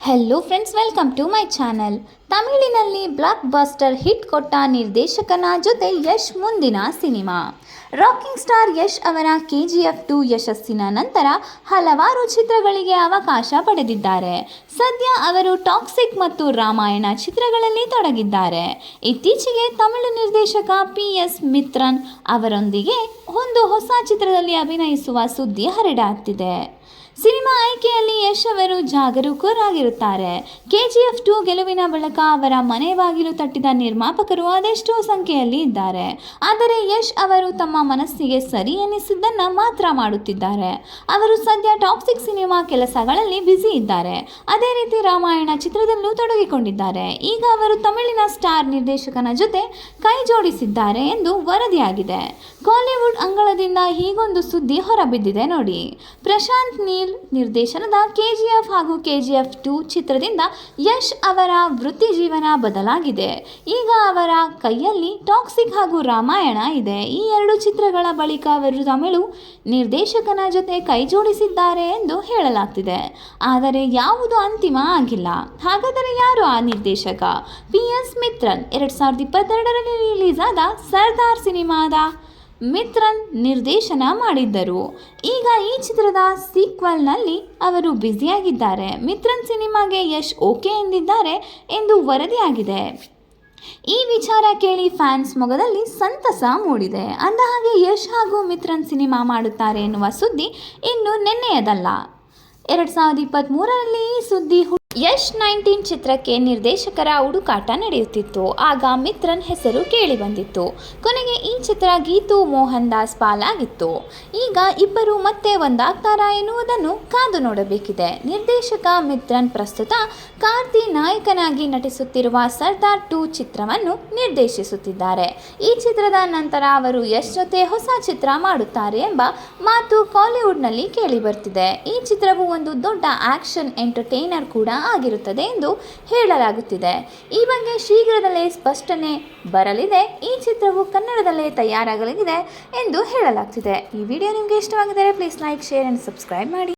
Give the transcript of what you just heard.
Hello friends, welcome to my channel. ತಮಿಳಿನಲ್ಲಿ blockbuster hit ಕೊಟ್ಟ ನಿರ್ದೇಶಕನ ಜೊತೆ ಯಶ್ ಮುಂದಿನ ಸಿನಿಮಾ. ರಾಕಿಂಗ್ ಸ್ಟಾರ್ ಯಶ್ ಅವರ KGF2 ಯಶಸ್ಸಿನ ನಂತರ ಹಲವಾರು ಚಿತ್ರಗಳಿಗೆ ಅವಕಾಶ ಪಡೆದಿದ್ದಾರೆ. ಸದ್ಯ ಅವರು ಟಾಕ್ಸಿಕ್ ಮತ್ತು ರಾಮಾಯಣ ಚಿತ್ರಗಳಲ್ಲಿ ತೊಡಗಿದ್ದಾರೆ. ಇತ್ತೀಚೆಗೆ ತಮಿಳು ನಿರ್ದೇಶಕ PS ಮಿತ್ರನ್ ಅವರೊಂದಿಗೆ ಒಂದು ಹೊಸ ಚಿತ್ರದಲ್ಲಿ ಅಭಿನಯಿಸುವ ಸುದ್ದಿ ಹರಿದಾಡ್ತಿದೆ. ಸಿನಿಮಾ ಆಯ್ಕೆಯಲ್ಲಿ ಯಶ್ ಅವರು ಜಾಗರೂಕರಾಗಿರುತ್ತಾರೆ. KGF2 ಗೆಲುವಿನ ಬಳಿಕ ಅವರ ಮನೆ ಬಾಗಿಲು ತಟ್ಟಿದ ನಿರ್ಮಾಪಕರು ಅದೆಷ್ಟೋ ಸಂಖ್ಯೆಯಲ್ಲಿ ಇದ್ದಾರೆ. ಆದರೆ ಯಶ್ ಅವರು ತಮ್ಮ ಮನಸ್ಸಿಗೆ ಸರಿ ಎನಿಸಿದ್ದನ್ನು ಮಾತ್ರ ಮಾಡುತ್ತಿದ್ದಾರೆ. ಅವರು ಸದ್ಯ ಟಾಕ್ಸಿಕ್ ಸಿನಿಮಾ ಕೆಲಸಗಳಲ್ಲಿ ಬ್ಯುಸಿ ಇದ್ದಾರೆ. ಅದೇ ರೀತಿ ರಾಮಾಯಣ ಚಿತ್ರದಲ್ಲೂ ತೊಡಗಿಕೊಂಡಿದ್ದಾರೆ. ಈಗ ಅವರು ತಮಿಳಿನ ಸ್ಟಾರ್ ನಿರ್ದೇಶಕನ ಜೊತೆ ಕೈ ಜೋಡಿಸಿದ್ದಾರೆ ಎಂದು ವರದಿಯಾಗಿದೆ. ಕಾಲಿವುಡ್ ಅಂಗಳದಿಂದ ಹೀಗೊಂದು ಸುದ್ದಿ ಹೊರಬಿದ್ದಿದೆ ನೋಡಿ. ಪ್ರಶಾಂತ್ ನೀಲ್ ನಿರ್ದೇಶನದ KGF ಹಾಗೂ KGF2 ಚಿತ್ರದಿಂದ ಯಶ್ ಅವರ ವೃತ್ತಿ ಜೀವನ ಬದಲಾಗಿದೆ. ಈಗ ಅವರ ಕೈಯಲ್ಲಿ ಟಾಕ್ಸಿಕ್ ಹಾಗೂ ರಾಮಾಯಣ ಇದೆ. ಈ ಎರಡು ಚಿತ್ರಗಳ ಬಳಿಕ ಅವರು ತಮಿಳು ನಿರ್ದೇಶಕನ ಜೊತೆ ಕೈ ಜೋಡಿಸಿದ್ದಾರೆ ಎಂದು ಹೇಳಲಾಗ್ತಿದೆ. ಆದರೆ ಯಾವುದು ಅಂತಿಮ ಆಗಿಲ್ಲ. ಹಾಗಾದರೆ ಯಾರು ಆ ನಿರ್ದೇಶಕ? PS ಮಿತ್ರನ್ 2022ರಲ್ಲಿ ರಿಲೀಸ್ ಆದ ಸರ್ದಾರ್ ಸಿನಿಮಾದ ಮಿತ್ರನ್ ನಿರ್ದೇಶನ ಮಾಡಿದ್ದರು. ಈಗ ಈ ಚಿತ್ರದ ಸೀಕ್ವೆಲ್ನಲ್ಲಿ ಅವರು ಬ್ಯುಸಿಯಾಗಿದ್ದಾರೆ. ಮಿತ್ರನ್ ಸಿನಿಮಾಗೆ ಯಶ್ ಓಕೆ ಎಂದಿದ್ದಾರೆ ಎಂದು ವರದಿಯಾಗಿದೆ. ಈ ವಿಚಾರ ಕೇಳಿ ಫ್ಯಾನ್ಸ್ ಮೊಗದಲ್ಲಿ ಸಂತಸ ಮೂಡಿದೆ. ಅಂದಹಾಗೆ ಯಶ್ ಹಾಗೂ ಮಿತ್ರನ್ ಸಿನಿಮಾ ಮಾಡುತ್ತಾರೆ ಎನ್ನುವ ಸುದ್ದಿ ಇನ್ನು ನಿನ್ನೆಯದಲ್ಲ. 2023ರಲ್ಲಿ ಈ ಸುದ್ದಿ ಯಶ್ 19 ಚಿತ್ರಕ್ಕೆ ನಿರ್ದೇಶಕರ ಹುಡುಕಾಟ ನಡೆಯುತ್ತಿತ್ತು. ಆಗ ಮಿತ್ರನ್ ಹೆಸರು ಕೇಳಿಬಂದಿತ್ತು. ಕೊನೆಗೆ ಈ ಚಿತ್ರ ಗೀತು ಮೋಹನ್ ದಾಸ್ ಪಾಲಾಗಿತ್ತು. ಈಗ ಇಬ್ಬರು ಮತ್ತೆ ಒಂದಾಗ್ತಾರಾ ಎನ್ನುವುದನ್ನು ಕಾದು ನೋಡಬೇಕಿದೆ. ನಿರ್ದೇಶಕ ಮಿತ್ರನ್ ಪ್ರಸ್ತುತ ಕಾರ್ತಿ ನಾಯಕನಾಗಿ ನಟಿಸುತ್ತಿರುವ ಸರ್ದಾರ್ 2 ಚಿತ್ರವನ್ನು ನಿರ್ದೇಶಿಸುತ್ತಿದ್ದಾರೆ. ಈ ಚಿತ್ರದ ನಂತರ ಅವರು ಯಶ್ ಜೊತೆ ಹೊಸ ಚಿತ್ರ ಮಾಡುತ್ತಾರೆ ಎಂಬ ಮಾತು ಕಾಲಿವುಡ್ನಲ್ಲಿ ಕೇಳಿಬರ್ತಿದೆ. ಈ ಚಿತ್ರವು ಒಂದು ದೊಡ್ಡ ಆಕ್ಷನ್ ಎಂಟರ್ಟೈನರ್ ಕೂಡ ಆಗಿರುತ್ತದೆ ಎಂದು ಹೇಳಲಾಗುತ್ತಿದೆ. ಈ ಬಗ್ಗೆ ಶೀಘ್ರದಲ್ಲೇ ಸ್ಪಷ್ಟನೆ ಬರಲಿದೆ. ಈ ಚಿತ್ರವು ಕನ್ನಡದಲ್ಲೇ ತಯಾರಾಗಲಿದೆ ಎಂದು ಹೇಳಲಾಗ್ತಿದೆ. ಈ ವಿಡಿಯೋ ನಿಮಗೆ ಇಷ್ಟವಾಗಿದ್ದರೆ please like, share and subscribe ಮಾಡಿ.